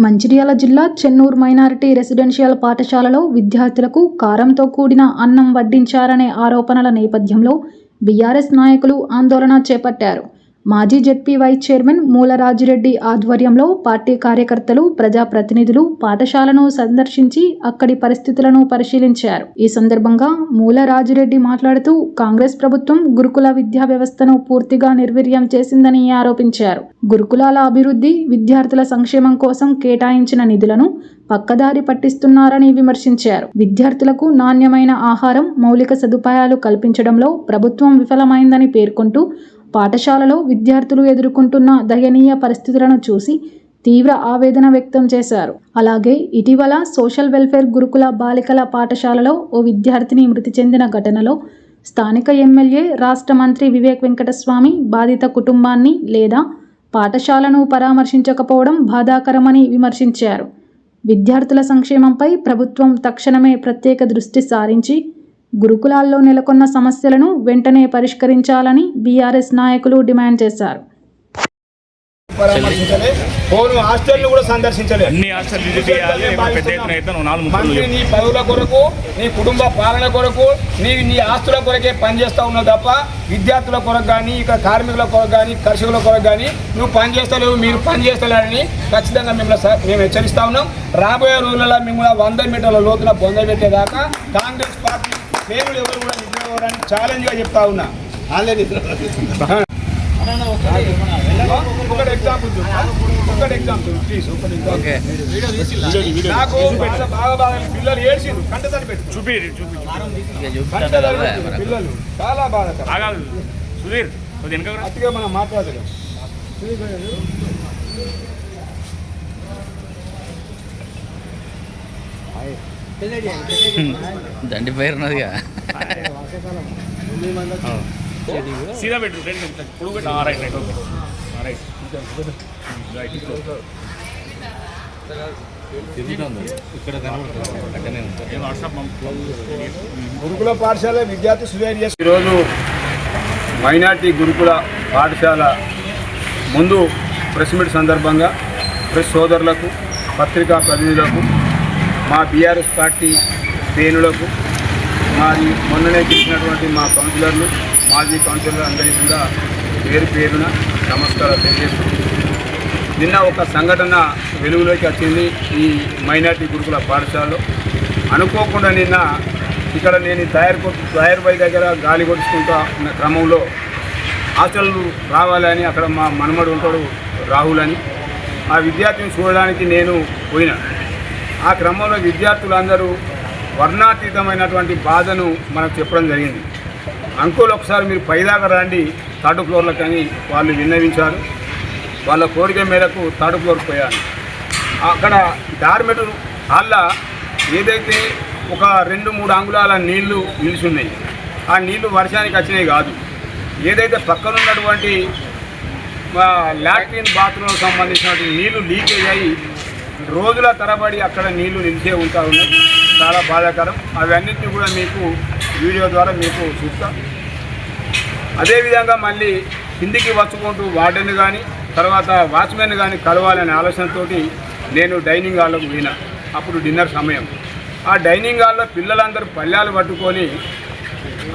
మంచిర్యాల జిల్లా Chennur minority residential పాఠశాలలో విద్యార్థులకు కారంతో కూడిన అన్నం వడ్డించారనే ఆరోపణల నేపథ్యంలో బీఆర్ఎస్ నాయకులు ఆందోళన చేపట్టారు. మాజీ జెడ్పీ వైస్ చైర్మన్ మూలరాజిరెడ్డి ఆధ్వర్యంలో పార్టీ కార్యకర్తలు, ప్రజాప్రతినిధులు పాఠశాలను సందర్శించి అక్కడి పరిస్థితులను పరిశీలించారు. ఈ సందర్భంగా మూలరాజిరెడ్డి మాట్లాడుతూ కాంగ్రెస్ ప్రభుత్వం గురుకుల విద్యా వ్యవస్థను పూర్తిగా నిర్వీర్యం చేసిందని ఆరోపించారు. గురుకులాల అభివృద్ధి, విద్యార్థుల సంక్షేమం కోసం కేటాయించిన నిధులను పక్కదారి పట్టిస్తున్నారని విమర్శించారు. విద్యార్థులకు నాణ్యమైన ఆహారం, మౌలిక సదుపాయాలు కల్పించడంలో ప్రభుత్వం విఫలమైందని పేర్కొంటూ పాఠశాలలో విద్యార్థులు ఎదుర్కొంటున్న దయనీయ పరిస్థితులను చూసి తీవ్ర ఆవేదన వ్యక్తం చేశారు. అలాగే ఇటీవల సోషల్ వెల్ఫేర్ గురుకుల బాలికల పాఠశాలలో ఓ విద్యార్థిని మృతి చెందిన ఘటనలో స్థానిక ఎమ్మెల్యే, రాష్ట్ర మంత్రి వివేక్ వెంకటస్వామి బాధిత కుటుంబాన్ని లేదా పాఠశాలను పరామర్శించకపోవడం బాధాకరమని విమర్శించారు. విద్యార్థుల సంక్షేమంపై ప్రభుత్వం తక్షణమే ప్రత్యేక దృష్టి సారించి గురుకులాల్లో నెలకొన్న సమస్యలను వెంటనే పరిష్కరించాలని బీఆర్ఎస్ నాయకులు డిమాండ్ చేశారు. హాస్టల్ కూడా సందర్శించలేదు. నీ పదవుల కొరకు, నీ కుటుంబ పాలన కొరకు, నీ ఆస్తుల కొరకే పనిచేస్తా ఉన్నావు తప్ప విద్యార్థుల కొరకు కానీ, ఇక కార్మికుల కొరకు కానీ, కర్షకుల కొరకు కానీ నువ్వు పనిచేస్తలేవు. మీరు పనిచేస్తలేరని ఖచ్చితంగా మేము హెచ్చరిస్తా ఉన్నాం. రాబోయే రోజులలో మిమ్మల్ని 100 మీటర్ల లోతున పొందబెట్టేదాకా కాంగ్రెస్ పార్టీ పేరులు ఎవరు కూడా నిద్రపోవడానికి ఛాలెంజ్గా చెప్తా ఉన్నా. ఒకటి ఎగ్జాంపుల్ ప్లీజ్. నాకు బాగా పిల్లలు ఏడ్చింది, కంటతడి పెట్టి పిల్లలు చాలా బాధ. అతిగా మనం మాట్లాడలేదు. దండి పేరు ఉన్నదిగా సీదా పెట్టు. గురుకుల పాఠశాల విద్యార్థి సుధీర్. ఈరోజు మైనార్టీ గురుకుల పాఠశాల ముందు ప్రెస్ మీట్ సందర్భంగా ప్రెస్ సోదరులకు, పత్రికా ప్రతినిధులకు, మా బీఆర్ఎస్ పార్టీ శ్రేణులకు, మాది మొన్ననే గెలిచినటువంటి మా కౌన్సిలర్లు, మాజీ కౌన్సిలర్లు అందరికీ కూడా పేరు పేరున నమస్కారాలు తెలియజేస్తున్నాను. నిన్న ఒక సంఘటన వెలుగులోకి వచ్చింది ఈ మైనార్టీ గురుకుల పాఠశాలలో. అనుకోకుండా నిన్న ఇక్కడ నేను టైర్ బై దగ్గర గాలి కొట్టుకుంటూ ఉన్న క్రమంలో హాస్టల్ రావాలని అక్కడ మా మనమడు ఉంటాడు రాహుల్ అని, ఆ విద్యార్థిని చూడడానికి నేను పోయినా. ఆ క్రమంలో విద్యార్థులందరూ వర్ణాతీతమైనటువంటి బాధను మనకు చెప్పడం జరిగింది. అంకుల్ ఒకసారి మీరు పైదాకా రండి 3rd ఫ్లోర్లకు అని వాళ్ళు విన్నవించారు. వాళ్ళ కోరిక మేరకు 3rd ఫ్లోర్కి పోయాను. అక్కడ డార్మెట్ హాల్లో ఏదైతే ఒక 2-3 అంగుళాల నీళ్లు నిలిచున్నాయి, ఆ నీళ్లు వర్షానికి వచ్చినాయి కాదు. ఏదైతే పక్కనున్నటువంటి లాట్రిన్ బాత్రూమ్కి సంబంధించినటువంటి నీళ్లు లీకేజ్ అయ్యి రోజుల తరబడి అక్కడ నీళ్లు నిలిచే ఉంటా ఉన్నాయి. చాలా బాధాకరం. అవన్నిటిని కూడా మీకు వీడియో ద్వారా మీకు చూస్తాం. అదేవిధంగా మళ్ళీ కిందికి వచ్చుకుంటూ వార్డెన్ కానీ, తర్వాత వాచ్మెన్ కానీ కలవాలనే ఆలోచనతో నేను డైనింగ్ హాల్లోకి పోయినా. అప్పుడు డిన్నర్ సమయం. ఆ డైనింగ్ హాల్లో పిల్లలందరూ పళ్ళాలు పట్టుకొని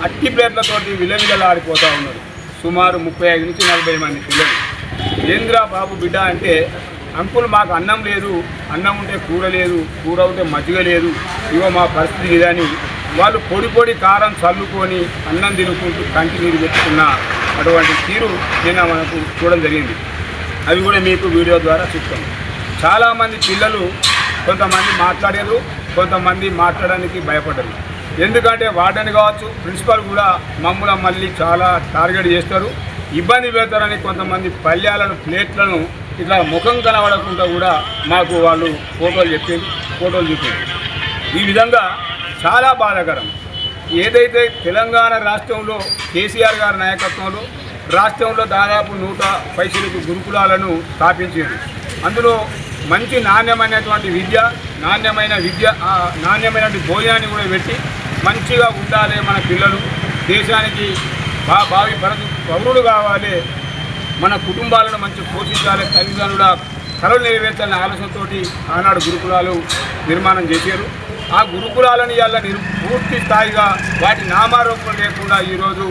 అట్టి ప్లేట్లతోటి విలవిలలాడిపోతూ ఉన్నారు. సుమారు 35 నుంచి 40 మంది పిల్లలు. ఏంద్రా బాబు బిడ్డ అంటే, అంకుల్ మాకు అన్నం లేదు, అన్నం ఉంటే కూర లేదు, కూర ఉంటే మజ్జిగ లేదు, ఇవో మా పరిస్థితి ఇదని వాళ్ళు పొడి కారం చల్లుకొని అన్నం తినుకుంటూ కంటి నీరు పెట్టుకున్న అటువంటి తీరు నిన్న మనకు చూడడం జరిగింది. అవి కూడా మీకు వీడియో ద్వారా చూస్తాం. చాలామంది పిల్లలు కొంతమంది మాట్లాడారు, కొంతమంది మాట్లాడడానికి భయపడ్డారు. ఎందుకంటే వార్డెన్ కావచ్చు, ప్రిన్సిపల్ కూడా మళ్ళీ చాలా టార్గెట్ చేస్తారు, ఇబ్బంది పెడతారని కొంతమంది పళ్ళ్యాలను, ప్లేట్లను ఇట్లా ముఖం కనబడకుండా కూడా మాకు వాళ్ళు ఫోటోలు చూపారు. ఈ విధంగా చాలా బాధాకరం. ఏదైతే తెలంగాణ రాష్ట్రంలో కేసీఆర్ గారి నాయకత్వంలో రాష్ట్రంలో దాదాపు 100 పైసలకు గురుకులాలను స్థాపించారు. అందులో మంచి నాణ్యమైనటువంటి నాణ్యమైనటువంటి భోజనాన్ని కూడా పెట్టి మంచిగా ఉండాలి మన పిల్లలు, దేశానికి భావి పౌరులు కావాలి, మన కుటుంబాలను మంచి పోషించాలి, తల్లిదండ్రుల కలలు నెరవేర్చాలనే ఆలోచనతో ఆనాడు గురుకులాలు నిర్మాణం చేశారు. ఆ గురుకులాలను ఇవాళ పూర్తి స్థాయిగా వాటి నామారోపణ లేకుండా ఈరోజు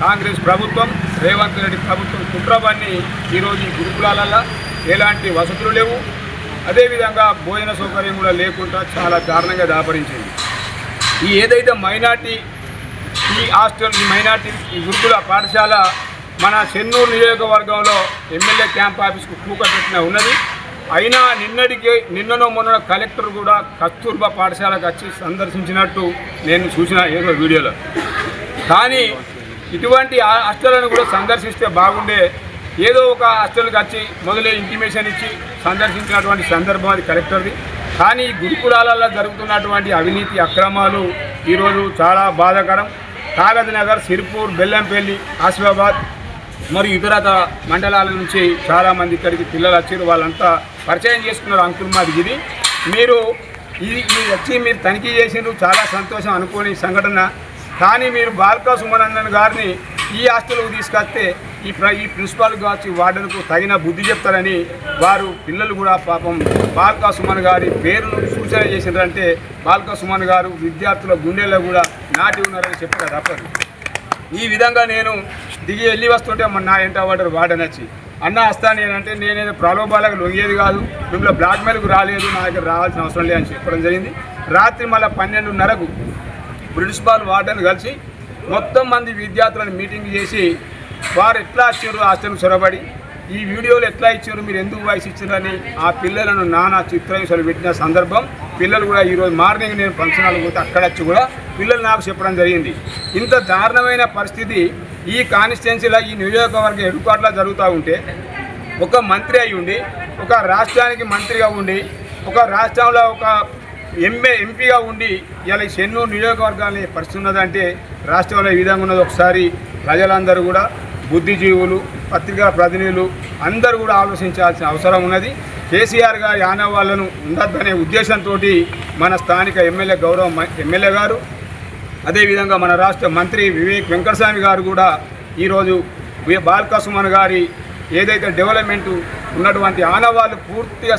కాంగ్రెస్ ప్రభుత్వం, రేవంత్ రెడ్డి ప్రభుత్వం కుట్రబన్ని ఈరోజు ఈ గురుకులాలలో ఎలాంటి వసతులు లేవు, అదేవిధంగా భోజన సౌకర్యం కూడా లేకుండా చాలా దారుణంగా దాపరించింది. ఈ ఏదైతే మైనార్టీ ఈ హాస్టల్ ఈ మైనార్టీ ఈ గురుకుల పాఠశాల మన చెన్నూరు నియోజకవర్గంలో ఎమ్మెల్యే క్యాంప్ ఆఫీస్కు కూకట్టిన ఉన్నది. అయినా నిన్ననో మొన్న కలెక్టర్ కూడా కస్తూర్బా పాఠశాలకు వచ్చి సందర్శించినట్టు నేను చూసిన ఏదో వీడియోలో. కానీ ఇటువంటి హాస్టళ్లను కూడా సందర్శిస్తే బాగుండే. ఏదో ఒక హాస్టల్కి వచ్చి మొదలే ఇంటిమేషన్ ఇచ్చి సందర్శించినటువంటి సందర్భం అది కలెక్టర్ది. కానీ గురుకులాలలో జరుగుతున్నటువంటి అవినీతి అక్రమాలు ఈరోజు చాలా బాధాకరం. కాగజ్ నగర్, సిర్పూర్, బెల్లంపల్లి, ఆసిఫాబాద్ మరియు ఇతరత మండలాల నుంచి చాలామంది ఇక్కడికి పిల్లలు వచ్చారు. వాళ్ళంతా పరిచయం చేసుకున్నారు. అంకుల్ మాది ఇది, మీరు ఇది వచ్చి మీరు తనిఖీ చేసినారు, చాలా సంతోషం అనుకోని సంఘటన. కానీ మీరు బాల్కా సుమనన్నన్ గారిని ఈ హాస్టల్కు తీసుకొస్తే ఈ ప్రిన్సిపాల్ కావచ్చు వార్డెన్కు తగిన బుద్ధి చెప్తారని వారు పిల్లలు కూడా పాపం బాల్కా సుమన్ గారి పేరును సూచన చేసినారంటే బాల్కా సుమన్ గారు విద్యార్థుల గుండెల్లో కూడా నాటి ఉన్నారని చెప్పక తప్పదు. ఈ విధంగా నేను దిగి వెళ్ళి వస్తుంటే నా ఎంట వాటర్ వార్డెన్ వచ్చి అన్న వస్తాను నేనంటే నేనేదో ప్రలోభాలకు లొంగేది కాదు, మిమ్మల్ని బ్లాక్మెయిల్కు రాలేదు, నా దగ్గర రావాల్సిన అవసరం లేదని చెప్పడం జరిగింది. రాత్రి మళ్ళీ 12:30కు ప్రిన్సిపాల్ వార్డెన్ కలిసి మొత్తం మంది విద్యార్థులను మీటింగ్ చేసి వారు ఎట్లా వచ్చారు హాస్టల్కి చొరబడి ఈ వీడియోలు ఎట్లా ఇచ్చారు, మీరు ఎందుకు వాయిస్ ఇచ్చారని ఆ పిల్లలను నానా చిత్రహింసలు పెట్టిన సందర్భం. పిల్లలు కూడా ఈరోజు మార్నింగ్ నేను ఫంక్షన్ హాల్కి పోతే అక్కడ వచ్చి కూడా పిల్లలు నాకు చెప్పడం జరిగింది. ఇంత దారుణమైన పరిస్థితి ఈ కాన్స్టిట్యున్సీలో ఈ నియోజకవర్గ హెడ్క్వార్టర్లో జరుగుతూ ఉంటే ఒక మంత్రి అయి ఉండి, ఒక రాష్ట్రానికి మంత్రిగా ఉండి, ఒక రాష్ట్రంలో ఒక ఎంపీగా ఉండి ఇలా చెన్నూరు నియోజకవర్గాన్ని పరిస్థితి ఉన్నదంటే రాష్ట్రంలో ఈ విధంగా ఉన్నది. ఒకసారి ప్రజలందరూ కూడా బుద్ధిజీవులు, పత్రికా ప్రతినిధులు అందరూ కూడా ఆలోచించాల్సిన అవసరం ఉన్నది. కేసీఆర్ గారి ఆనవాళ్లను ఉండద్దనే ఉద్దేశంతో మన స్థానిక ఎమ్మెల్యే గారు, అదేవిధంగా మన రాష్ట్ర మంత్రి వివేక్ వెంకటస్వామి గారు కూడా ఈరోజు బాల్కా సుమన్ గారి ఏదైతే డెవలప్మెంట్ ఉన్నటువంటి ఆనవాళ్ళు పూర్తిగా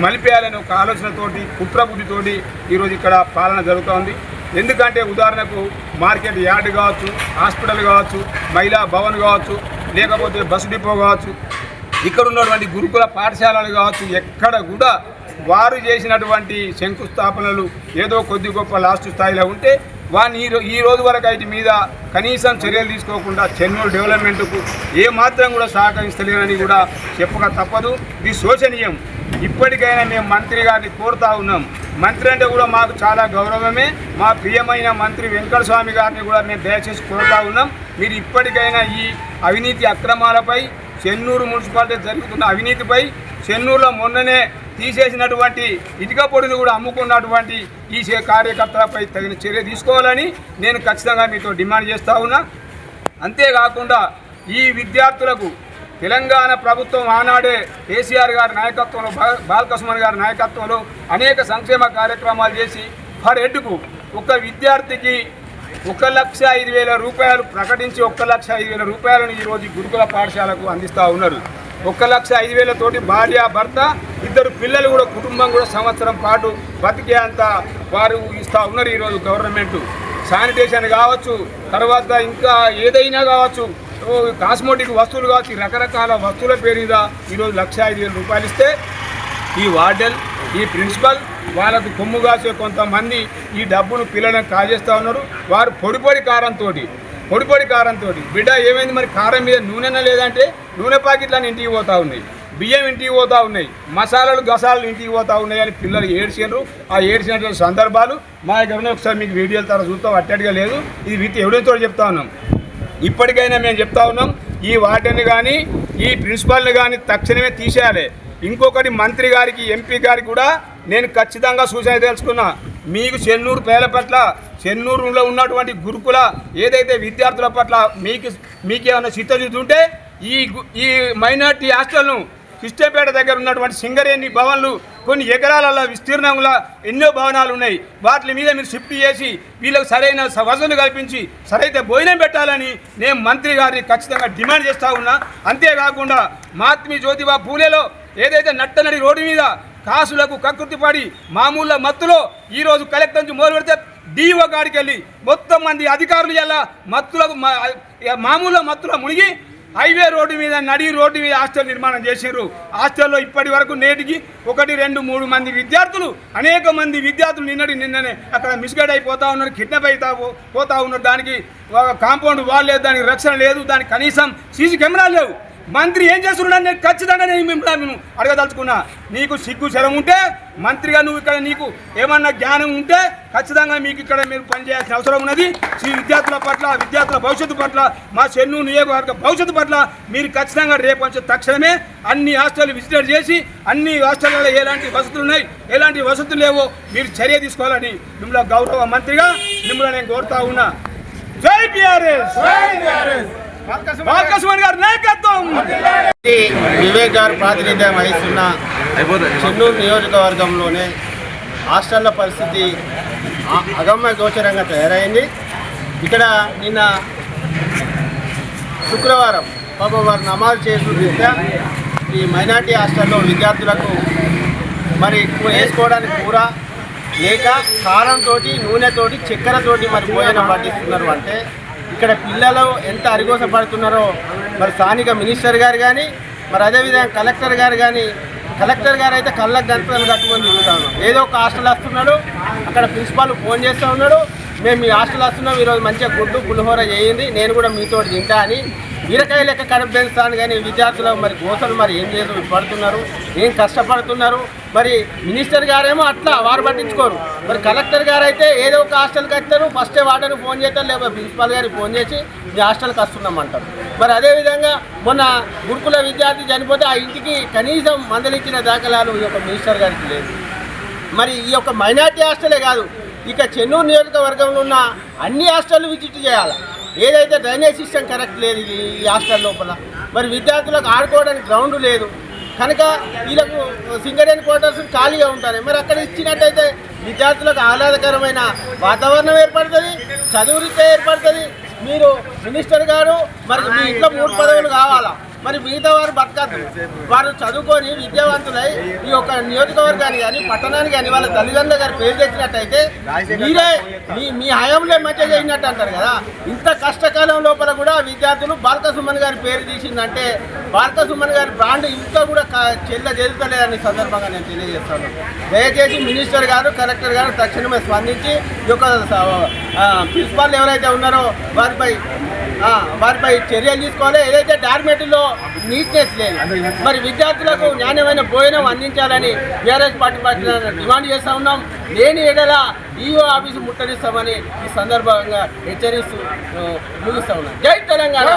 మలిపేయాలని ఒక ఆలోచనతోటి కుట్రబుద్ధితోటి ఈరోజు ఇక్కడ పాలన జరుగుతోంది. ఎందుకంటే ఉదాహరణకు మార్కెట్ యార్డ్ కావచ్చు, హాస్పిటల్ కావచ్చు, మహిళా భవన్ కావచ్చు, లేకపోతే బస్సు డిపో కావచ్చు, ఇక్కడ ఉన్నటువంటి గురుకుల పాఠశాలలు కావచ్చు, ఎక్కడ కూడా వారు చేసినటువంటి శంకుస్థాపనలు ఏదో కొద్ది గొప్ప లాస్ట్ స్థాయిలో ఉంటే వారిని ఈ రోజు వరకు అయితే మీద కనీసం చర్యలు తీసుకోకుండా చెన్నూరు డెవలప్మెంట్కు ఏమాత్రం కూడా సహకరిస్తలేరని కూడా చెప్పక తప్పదు. ఇది శోచనీయం. ఇప్పటికైనా మేము మంత్రి గారిని కోరుతా ఉన్నాం. మంత్రి అంటే కూడా మాకు చాలా గౌరవమే. మా ప్రియమైన మంత్రి వెంకటస్వామి గారిని కూడా మేము దయచేసి కోరుతా ఉన్నాం. మీరు ఇప్పటికైనా ఈ అవినీతి అక్రమాలపై, చెన్నూరు మున్సిపాలిటీ జరుగుతున్న అవినీతిపై, చెన్నూరులో మొన్ననే తీసేసినటువంటి ఇటుక పొడిని కూడా అమ్ముకున్నటువంటి ఈ కార్యకర్తలపై తగిన చర్య తీసుకోవాలని నేను ఖచ్చితంగా మీతో డిమాండ్ చేస్తూ ఉన్నా. అంతేకాకుండా ఈ విద్యార్థులకు తెలంగాణ ప్రభుత్వం ఆనాడే కేసీఆర్ గారి నాయకత్వంలో, బాల్కా సుమన్ గారి నాయకత్వంలో అనేక సంక్షేమ కార్యక్రమాలు చేసి పర్ హెడ్కు ఒక విద్యార్థికి 1,05,000 రూపాయలు ప్రకటించి 1,05,000 రూపాయలను ఈరోజు గురుకుల పాఠశాలకు అందిస్తూ ఉన్నారు. 1,05,000 తోటి భార్య, భర్త, 2 పిల్లలు కూడా కుటుంబం కూడా సంవత్సరం పాటు బతికే అంత వారు ఇస్తూ ఉన్నారు. ఈరోజు గవర్నమెంట్ శానిటేషన్ కావచ్చు, తర్వాత ఇంకా ఏదైనా కావచ్చు, కాస్మోటిక్ వస్తువులు కావచ్చు, రకరకాల వస్తువుల పేరు మీద ఈరోజు 1,05,000 రూపాయలు ఇస్తే ఈ వార్డెన్, ఈ ప్రిన్సిపల్ వాళ్ళకు కొమ్ము కాసే కొంతమంది ఈ డబ్బును పిల్లలను కాజేస్తూ ఉన్నారు. వారు పొడి కారంతో బిడ్డ ఏమైంది మరి కారం మీద నూనె లేదంటే నూనె ప్యాకెట్లను ఇంటికి పోతూ ఉన్నాయి, బియ్యం ఇంటికి పోతూ ఉన్నాయి, మసాలాలు గసాలు ఇంటికి పోతూ ఉన్నాయి అని పిల్లలు ఏడ్చారు. ఆ ఏడ్చినటువంటి సందర్భాలు మా దగ్గర ఒకసారి మీకు వీడియోల తర్వాత చూస్తాం. అట్టడిగా లేదు, ఇది విత్ ఎవిడెన్స్ తోటి చెప్తా ఉన్నాం. ఇప్పటికైనా మేము చెప్తా ఉన్నాం, ఈ వార్డెన్ని కానీ ఈ ప్రిన్సిపాల్ని కానీ తక్షణమే తీసేయాలి. ఇంకొకటి మంత్రి గారికి, ఎంపీ గారికి కూడా నేను ఖచ్చితంగా సూచన తెలుసుకున్నా. మీకు చెన్నూరు పేద పట్ల, చెన్నూరులో ఉన్నటువంటి గురుకుల ఏదైతే విద్యార్థుల పట్ల మీకేమైనా చిత్తశుద్ధి ఉంటే ఈ మైనార్టీ హాస్టల్ను కిష్టపేట దగ్గర ఉన్నటువంటి సింగరేణి భవన్లు కొన్ని ఎకరాల విస్తీర్ణంలో ఎన్నో భవనాలు ఉన్నాయి. వాటి మీద మీరు షిఫ్ట్ చేసి వీళ్ళకి సరైన వసతులు కల్పించి సరైతే భోజనం పెట్టాలని నేను మంత్రి గారిని ఖచ్చితంగా డిమాండ్ చేస్తూ ఉన్నా. అంతేకాకుండా మహాత్మా జ్యోతిబా పూలేలో ఏదైతే నట్టనడి రోడ్డు మీద కాసులకు కకృతి పడి మామూలు మత్తులో ఈరోజు కలెక్టర్ నుంచి మొదలు పెడితే డిఓ గాడికి వెళ్ళి మొత్తం మంది అధికారులు ఇలా మత్తులకు మామూలు మత్తులో మునిగి హైవే రోడ్డు మీద నడి రోడ్డు మీద హాస్టల్ నిర్మాణం చేశారు. హాస్టల్లో ఇప్పటి వరకు నేటికి 1, 2, 3 మంది విద్యార్థులు అనేక మంది విద్యార్థులు నిన్ననే అక్కడ మిస్గైడ్ అయిపోతూ ఉన్నారు, కిడ్నాప్ పోతా ఉన్నారు. దానికి కాంపౌండ్ వాల్ లేదు, దానికి రక్షణ లేదు, దానికి కనీసం సీసీ కెమెరాలు లేవు. మంత్రి ఏం చేస్తున్నాడని నేను ఖచ్చితంగా నేను అడగదలుచుకున్నా. నీకు సిగ్గు శరం ఉంటే మంత్రిగా నువ్వు ఇక్కడ నీకు ఏమన్నా జ్ఞానం ఉంటే ఖచ్చితంగా మీకు ఇక్కడ మీరు పనిచేయాల్సిన అవసరం ఉన్నది. విద్యార్థుల పట్ల, విద్యార్థుల భవిష్యత్తు పట్ల, మా చెన్నూరు నియోజకవర్గ భవిష్యత్తు పట్ల మీరు ఖచ్చితంగా రేపు తక్షణమే అన్ని హాస్టల్ విజిట్ చేసి అన్ని హాస్టళ్లలో ఎలాంటి వసతులు ఉన్నాయి, ఎలాంటి వసతులు లేవో మీరు చర్య తీసుకోవాలని మిమ్మల్ని గౌరవ మంత్రిగా మిమ్మల్ని నేను కోరుతా ఉన్నా. జై బీఆర్ఎస్, బాలకృష్ణ గారి నాయకత్వం. వివేక్ గారు ప్రాతినిధ్యం వహిస్తున్న చెన్నూరు నియోజకవర్గంలోనే హాస్టళ్ల పరిస్థితి అగమ్య గోచరంగా తయారైంది. ఇక్కడ నిన్న శుక్రవారం పాపం వారు నమాజ్ చేసిన ఈ మైనార్టీ హాస్టల్లో విద్యార్థులకు మరి వేసుకోవడానికి కూర లేక కారంతో, నూనెతోటి, చక్కెరతోటి మరి భోజనం పట్టిస్తున్నారు. అంటే ఇక్కడ పిల్లలు ఎంత అరిగోసపడుతున్నారో మరి స్థానిక మినిస్టర్ గారు కానీ, మరి అదేవిధంగా కలెక్టర్ గారు కానీ, కలెక్టర్ గారు అయితే కళ్ళకు గంటలు కట్టుకొని తిరుగుతాను. ఏదో ఒక హాస్టల్ వస్తున్నాడు, అక్కడ ప్రిన్సిపాల్ ఫోన్ చేస్తూ ఉన్నాడు, మేము మీ హాస్టల్ వస్తున్నాం, ఈరోజు మంచిగా గుడ్డు పులిహోర చేయండి, నేను కూడా మీతో తింటా అని బీరకాయ లెక్క కడుపు పెంచుతాను. కానీ విద్యార్థులకు మరి గోసలు మరి ఏం చేసి పడుతున్నారు, ఏం కష్టపడుతున్నారు. మరి మినిస్టర్ గారేమో అట్లా వారు పట్టించుకోరు. మరి కలెక్టర్ గారు అయితే ఏదో ఒక హాస్టల్కి వస్తారు, ఫస్టే వార్డెన్కి ఫోన్ చేస్తారు, లేకపోతే ప్రిన్సిపాల్ గారికి ఫోన్ చేసి మీ హాస్టల్కి వస్తున్నామంటారు. మరి అదేవిధంగా మొన్న గురుకుల విద్యార్థి చనిపోతే ఆ ఇంటికి కనీసం మందలిచ్చిన దాఖలాలు ఈ యొక్క మినిస్టర్ గారికి లేదు. మరి ఈ యొక్క మైనార్టీ హాస్టలే కాదు, ఇక చెన్నూరు నియోజకవర్గంలో ఉన్న అన్ని హాస్టళ్ళు విజిట్ చేయాలి. ఏదైతే డ్రైనేజ్ సిస్టమ్ కరెక్ట్ లేదు ఈ హాస్టల్ లోపల, మరి విద్యార్థులకు ఆడుకోవడానికి గ్రౌండ్ లేదు కనుక వీళ్ళకు సింగరేణి క్వార్టర్స్ ఖాళీగా ఉంటాయి. మరి అక్కడ ఇచ్చినట్టయితే విద్యార్థులకు ఆహ్లాదకరమైన వాతావరణం ఏర్పడుతుంది, చదువు రీత్యా ఏర్పడుతుంది. మీరు మినిస్టర్ గారు మరి మీ ఇంట్లో 3 పదవులు కావాలా, మరి మిగతా వారు బతకద్దు. వారు చదువుకొని విద్యావంతులై ఈ యొక్క నియోజకవర్గాన్ని కానీ, పట్టణానికి కానీ వాళ్ళ తల్లిదండ్రుల గారు పేరు తెచ్చినట్టయితే మీరే మీ హయాంలో మంచిగా చేసినట్టు అంటారు కదా. ఇంత కష్టకాలం లోపల కూడా విద్యార్థులు బాలకసుమన్ గారి పేరు తీసిందంటే బాలకసుమన్ గారి బ్రాండ్ ఇంకా కూడా చెల్లుతలేదని సందర్భంగా నేను తెలియజేస్తాను. దయచేసి మినిస్టర్ గారు, కలెక్టర్ గారు తక్షణమే స్పందించి ఈ యొక్క ప్రిన్సిపాల్ ఎవరైతే ఉన్నారో వారిపై చర్యలు తీసుకోవాలి. ఏదైతే డార్మెటరీలో నీట్నెస్ లేదు, మరి విద్యార్థులకు నాణ్యమైన భోజనం అందించాలని బీఆర్ఎస్ పార్టీ డిమాండ్ చేస్తూ ఉన్నాం. లేని ఏడల ఈఓ ఆఫీసు ముట్టడిస్తామని ఈ సందర్భంగా హెచ్చరిస్తూ ముగిస్తూ ఉన్నాం. జై తెలంగాణ.